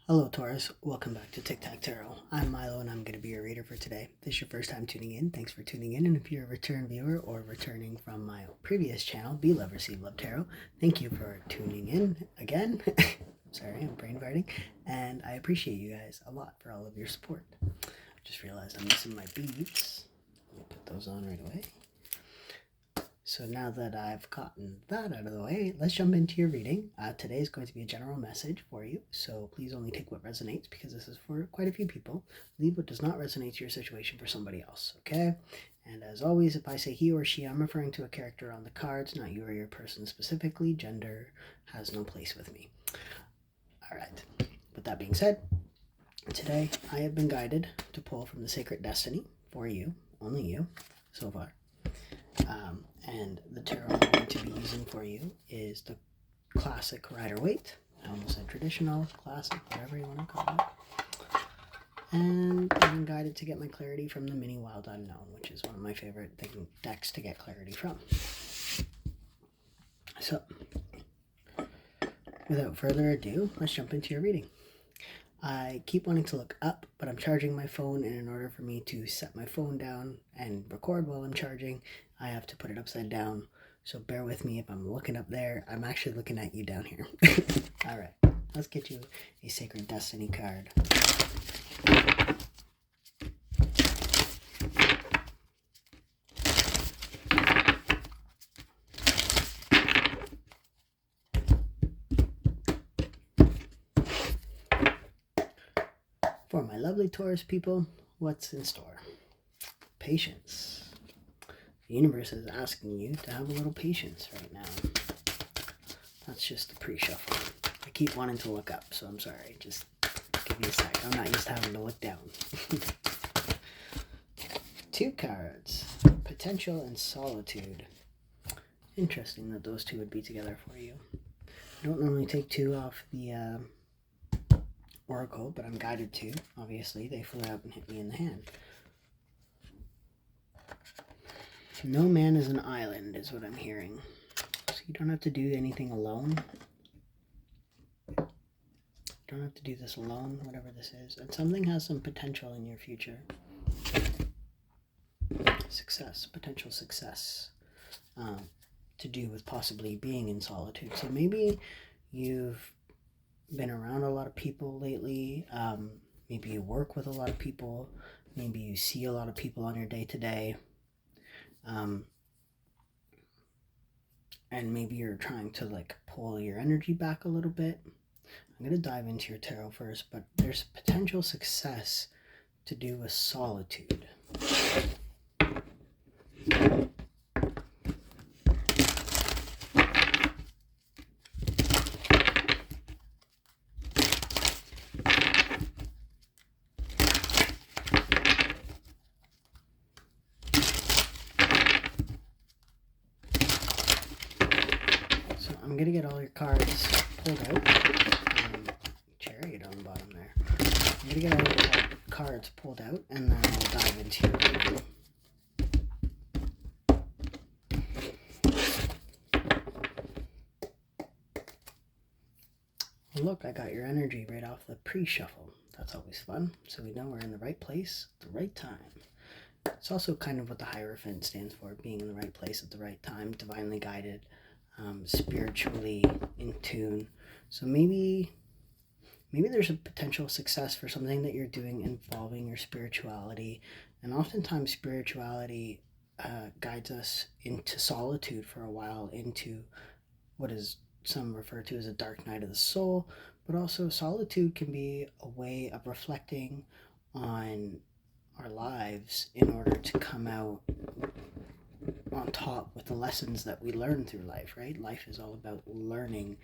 Hello Taurus, welcome back to Tic Tac Tarot. I'm Milo and I'm going to be your reader for today. If this is your first time tuning in, thanks for tuning in. And if you're a return viewer or returning from my previous channel, Be Love Receive Love Tarot, thank you for tuning in again. Sorry, I'm brain farting. And I appreciate you guys a lot for all of your support. I just realized I'm missing my beads. Let me put those on right away. So now that I've gotten that out of the way, let's jump into your reading. Today is going to be a general message for you, so please only take what resonates because this is for quite a few people. Leave what does not resonate to your situation for somebody else, okay? And as always, if I say he or she, I'm referring to a character on the cards, not you or your person specifically. Gender has no place with me. All right, with that being said, today I have been guided to pull from the Sacred Destiny for you, only you, so far. And the tarot I'm going to be using for you is the classic Rider-Waite. I almost said traditional, classic, whatever you want to call it. And I've been guided to get my clarity from the Mini Wild Unknown, which is one of my favorite decks to get clarity from. So, without further ado, let's jump into your reading. I keep wanting to look up, but I'm charging my phone, and in order for me to set my phone down and record while I'm charging, I have to put it upside down. So bear with me if I'm looking up there. I'm actually looking at you down here. All right, let's get you a Sacred Destiny card. For my lovely Taurus people, what's in store? Patience. The universe is asking you to have a little patience right now. That's just the pre-shuffle. I keep wanting to look up, so I'm sorry. Just give me a sec. I'm not used to having to look down. 2 cards. Potential and Solitude. Interesting that those two would be together for you. I don't normally take 2 off the Oracle, but I'm guided to. Obviously, they flew out and hit me in the hand. No man is an island, is what I'm hearing. So you don't have to do anything alone. You don't have to do this alone, whatever this is. And something has some potential in your future. Success, potential success. To do with possibly being in solitude. So maybe you've been around a lot of people lately. Maybe you work with a lot of people. Maybe you see a lot of people on your day-to-day. And maybe you're trying to pull your energy back a little bit. I'm going to dive into your tarot first, but there's potential success to do with solitude. I'm going to get all your cards pulled out. Chariot on the bottom there. I'm going to get all your cards pulled out, and then I'll dive into your reading. Look, I got your energy right off the pre-shuffle. That's always fun. So we know we're in the right place at the right time. It's also kind of what the Hierophant stands for, being in the right place at the right time, divinely guided. Spiritually in tune. So maybe there's a potential success for something that you're doing involving your spirituality, and oftentimes spirituality guides us into solitude for a while, into what is some refer to as a dark night of the soul, but also solitude can be a way of reflecting on our lives in order to come out on top with the lessons that we learn through life, right? Life is all about learning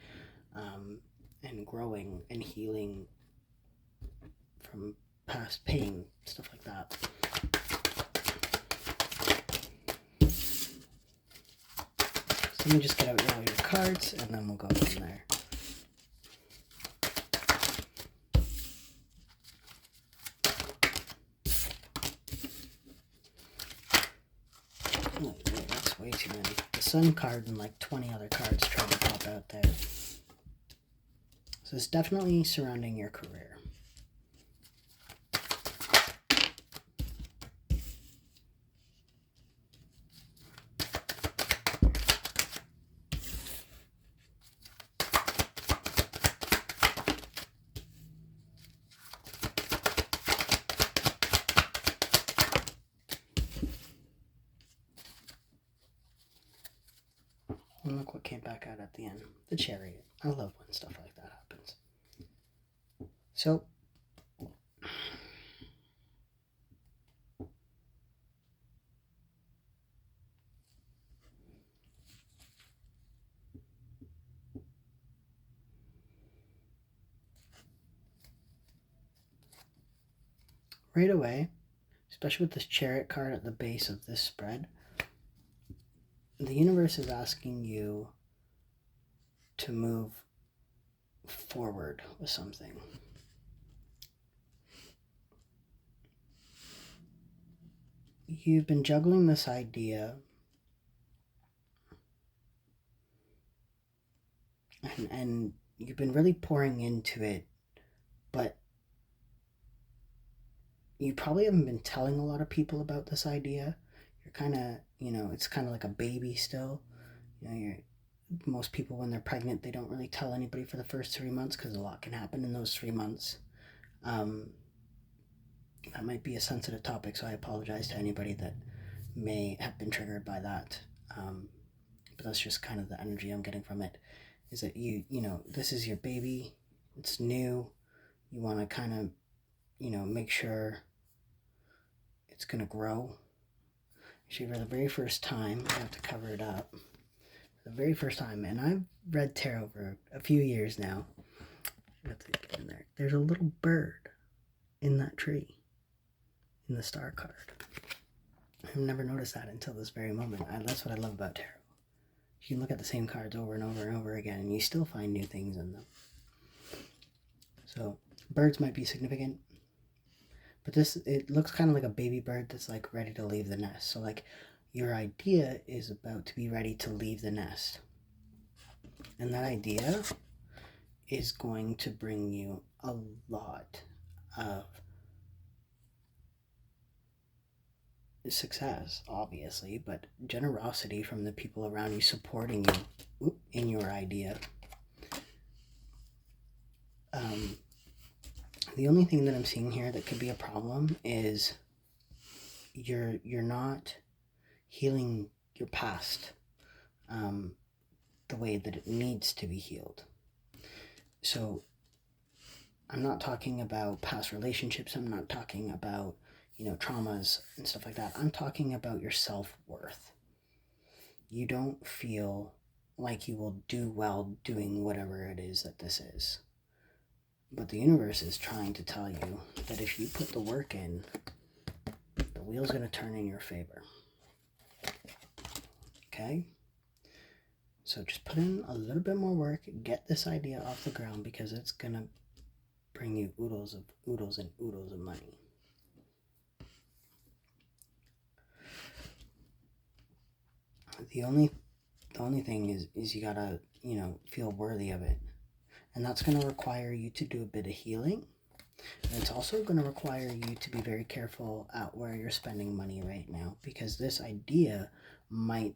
and growing and healing from past pain, stuff like that. So let me just get out all your cards and then we'll go from there. That's way too many. The Sun card and 20 other cards trying to pop out there. So it's definitely surrounding your career. And look what came back out at the end. The Chariot. I love when stuff like that happens. So, right away, especially with this Chariot card at the base of this spread, the universe is asking you to move forward with something. You've been juggling this idea and you've been really pouring into it, but you probably haven't been telling a lot of people about this idea. You're kind of, it's kind of like a baby still. Most people when they're pregnant, they don't really tell anybody for the first 3 months because a lot can happen in those 3 months. That might be a sensitive topic, so I apologize to anybody that may have been triggered by that. But that's just kind of the energy I'm getting from it, is that this is your baby, it's new, you want to kind of, make sure it's going to grow. Actually, for the very first time, I have to cover it up. For the very first time, and I've read tarot for a few years now. Let's get in there. There's a little bird in that tree, in the star card. I've never noticed that until this very moment. That's what I love about tarot. You can look at the same cards over and over and over again, and you still find new things in them. So, birds might be significant. But it looks kind of like a baby bird that's like ready to leave the nest. So like your idea is about to be ready to leave the nest. And that idea is going to bring you a lot of success, obviously, but generosity from the people around you supporting you in your idea. The only thing that I'm seeing here that could be a problem is you're not healing your past the way that it needs to be healed. So I'm not talking about past relationships. I'm not talking about, traumas and stuff like that. I'm talking about your self-worth. You don't feel like you will do well doing whatever it is that this is. But the universe is trying to tell you that if you put the work in, the wheel's going to turn in your favor. Okay? So just put in a little bit more work, get this idea off the ground, because it's going to bring you oodles and oodles of money. The only thing is you gotta, feel worthy of it. And that's going to require you to do a bit of healing. And it's also going to require you to be very careful at where you're spending money right now, because this idea might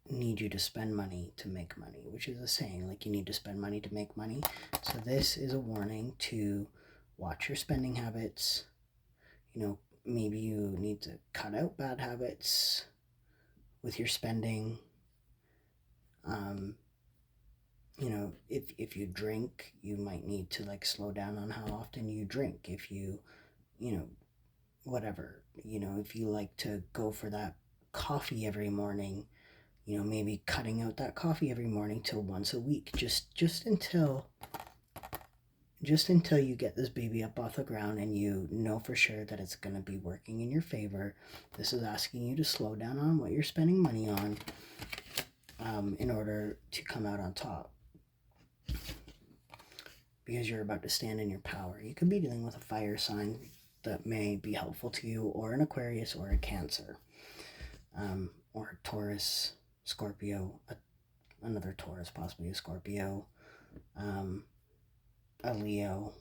need you to spend money to make money, which is a saying, like you need to spend money to make money. So this is a warning to watch your spending habits. Maybe you need to cut out bad habits with your spending. If you drink, you might need to slow down on how often you drink. If you, whatever, if you like to go for that coffee every morning, maybe cutting out that coffee every morning till once a week, just until you get this baby up off the ground and you know for sure that it's going to be working in your favor. This is asking you to slow down on what you're spending money on in order to come out on top, because you're about to stand in your power. You could be dealing with a fire sign that may be helpful to you, or an Aquarius, or a Cancer, or a Taurus, Scorpio, another Taurus, possibly a Scorpio, a Leo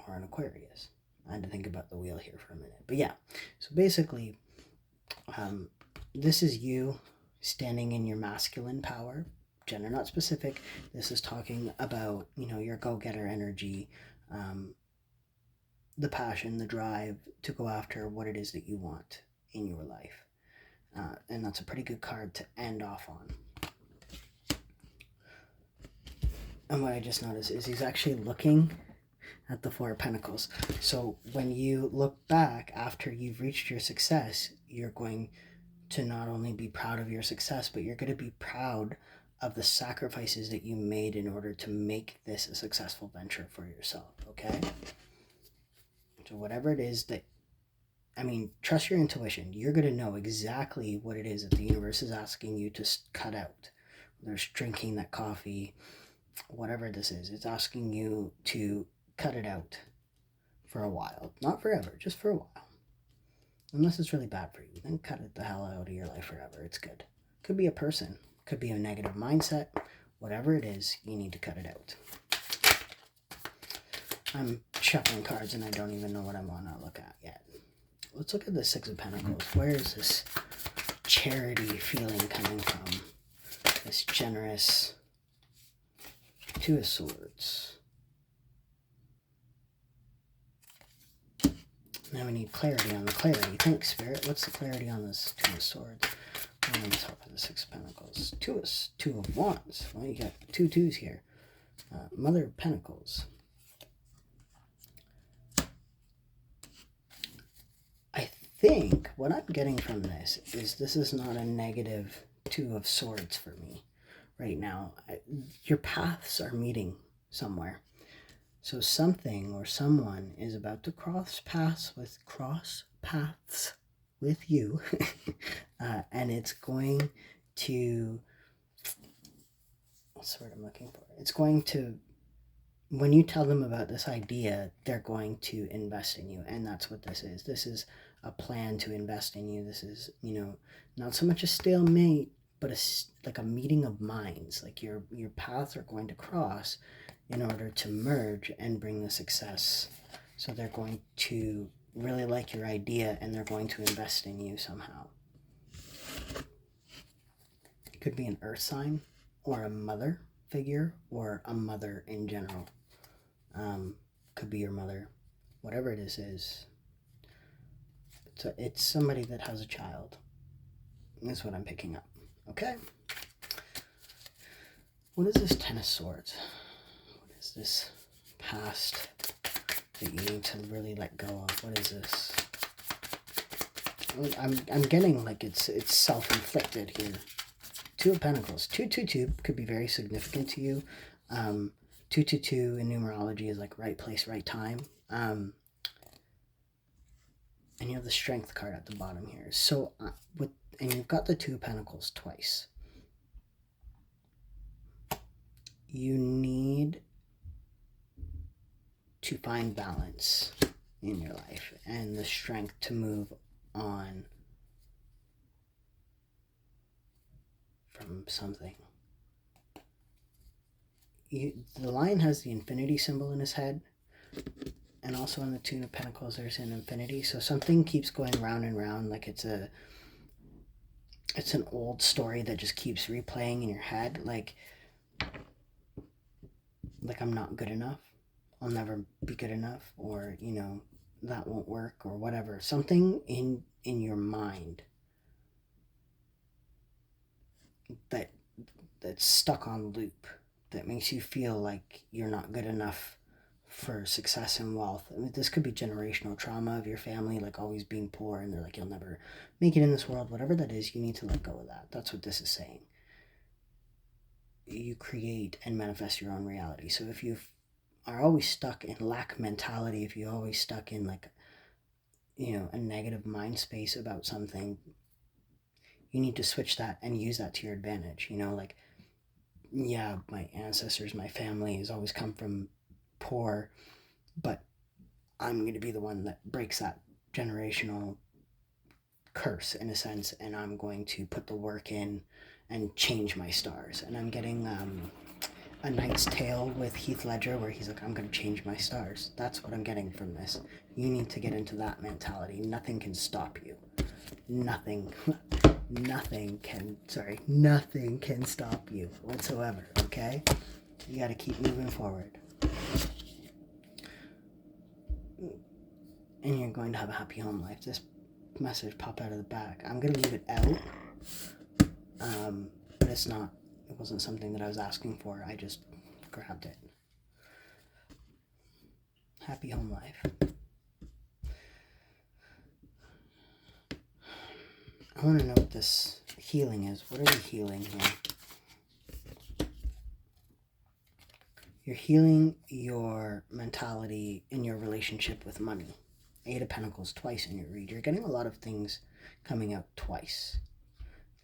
or an Aquarius. I had to think about the wheel here for a minute. But yeah, so basically, this is you standing in your masculine power, gender not specific. This is talking about, your go-getter energy, the passion, the drive to go after what it is that you want in your life. And that's a pretty good card to end off on. And what I just noticed is he's actually looking at the Four of Pentacles. So when you look back after you've reached your success, you're going to not only be proud of your success, but you're going to be proud of the sacrifices that you made in order to make this a successful venture for yourself, okay? So whatever it is that, trust your intuition. You're going to know exactly what it is that the universe is asking you to cut out. There's drinking that coffee, whatever this is. It's asking you to cut it out for a while. Not forever, just for a while. Unless it's really bad for you, then cut it the hell out of your life forever. It's good. Could be a person, could be a negative mindset. Whatever it is, you need to cut it out. I'm shuffling cards and I don't even know what I want to look at yet. Let's look at the Six of Pentacles. Where is this charity feeling coming from? This generous Two of Swords. Now we need clarity on the clarity. Thanks, Spirit. What's the clarity on this Two of Swords? And then top of the Six of Pentacles. Two of Wands. Well, you got two twos here. Mother of Pentacles. I think what I'm getting from this is not a negative Two of Swords for me right now. Your paths are meeting somewhere. So something or someone is about to cross paths with you. And it's going to, what's the word I'm looking for? It's going to, when you tell them about this idea, they're going to invest in you. And that's what this is. This is a plan to invest in you. This is, not so much a stalemate, but like a meeting of minds. Like your paths are going to cross in order to merge and bring the success. So they're going to really like your idea and they're going to invest in you somehow. It could be an earth sign or a mother figure or a mother in general. Could be your mother. Whatever it is. It's somebody that has a child. That's what I'm picking up. Okay? What is this Ten of Swords? What is this past that you need to really let go of? What is this? I'm getting like it's self-inflicted here. Two of Pentacles. 222 could be very significant to you. 222 in numerology is like right place, right time. And you have the Strength card at the bottom here. So and you've got the Two of Pentacles twice. You need to find balance in your life and the strength to move on from something. The lion has the infinity symbol in his head, and also in the Two of Pentacles there's an infinity. So something keeps going round and round, like it's an old story that just keeps replaying in your head, like I'm not good enough, I'll never be good enough, or that won't work, or whatever. Something in your mind that's stuck on loop, that makes you feel like you're not good enough for success and wealth. This could be generational trauma of your family, like always being poor, and they're like, you'll never make it in this world. Whatever that is, you need to let go of that. That's what this is saying. You create and manifest your own reality. So if you are always stuck in lack mentality, if you're always stuck in like, a negative mind space about something, you need to switch that and use that to your advantage. Yeah, my ancestors, my family has always come from poor, but I'm going to be the one that breaks that generational curse in a sense, and I'm going to put the work in and change my stars. And I'm getting A Knight's Tale with Heath Ledger where he's like, I'm going to change my stars. That's what I'm getting from this. You need to get into that mentality. Nothing can stop you. Nothing can stop you whatsoever, okay? You got to keep moving forward. And you're going to have a happy home life. This message popped out of the back. I'm going to leave it out. But it wasn't something that I was asking for. I just grabbed it. Happy home life. I want to know what this healing is. What are we healing here? You're healing your mentality in your relationship with money. 8 of Pentacles twice in your read. You're getting a lot of things coming out twice.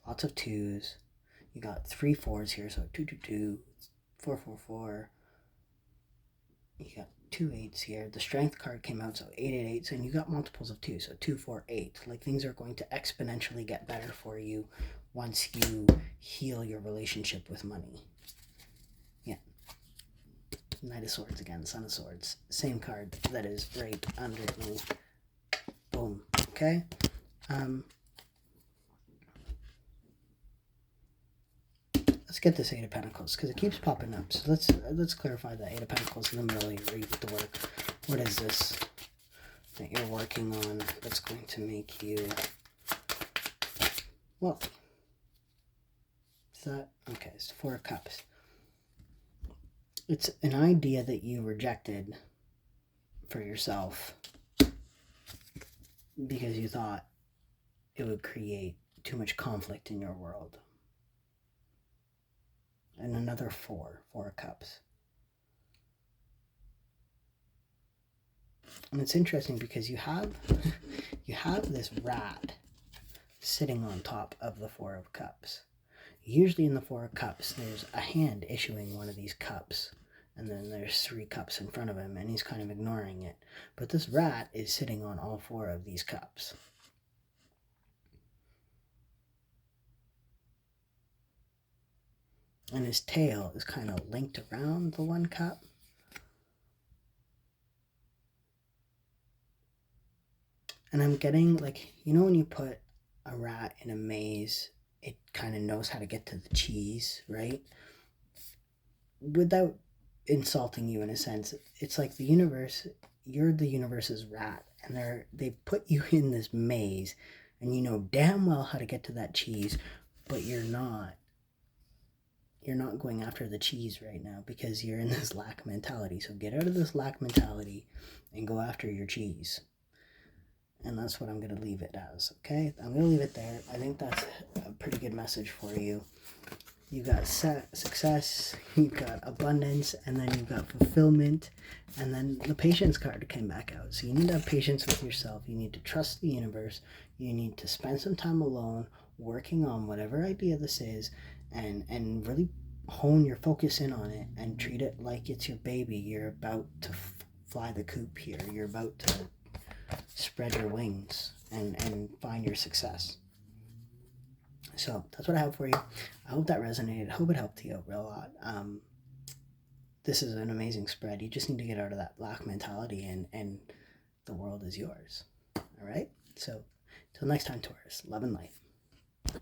Lots of 2s. You got 3 4s here, so 2 2 2, 4 4 4. You got 2 8s here. The Strength card came out, so 8 8 8s, and you got multiples of 2, so 2 4 8. Like, things are going to exponentially get better for you once you heal your relationship with money. Yeah. Knight of Swords again, Son of Swords. Same card that is right underneath. Boom. Okay? Let's get this 8 of Pentacles, because it keeps popping up. So let's clarify the 8 of Pentacles in the middle of your read with the work. What is this that you're working on that's going to make you wealthy? Is that... Okay, it's 4 of Cups. It's an idea that you rejected for yourself because you thought it would create too much conflict in your world. And another 4 of Cups. And it's interesting because you have this rat sitting on top of the 4 of Cups. Usually in the 4 of Cups, there's a hand issuing one of these cups, and then there's 3 cups in front of him, and he's kind of ignoring it. But this rat is sitting on all 4 of these cups. And his tail is kind of linked around the 1 cup. And I'm getting, like, you know when you put a rat in a maze, it kind of knows how to get to the cheese, right? Without insulting you in a sense, it's like the universe, you're the universe's rat, and they put you in this maze, and you know damn well how to get to that cheese, but you're not going after the cheese right now because you're in this lack mentality. So get out of this lack mentality and go after your cheese. And that's what I'm going to leave it as, okay? I'm going to leave it there. I think that's a pretty good message for you. You got success, you got abundance, and then you got fulfillment, and then the patience card came back out. So you need to have patience with yourself. You need to trust the universe. You need to spend some time alone working on whatever idea this is, and really hone your focus in on it and treat it like it's your baby. You're about to fly the coop here. You're about to spread your wings and find your success. So that's what I have for you. I hope that resonated. I hope it helped you out real lot. This is an amazing spread. You just need to get out of that lack mentality, and the world is yours. All right? So till next time, Taurus, love and light.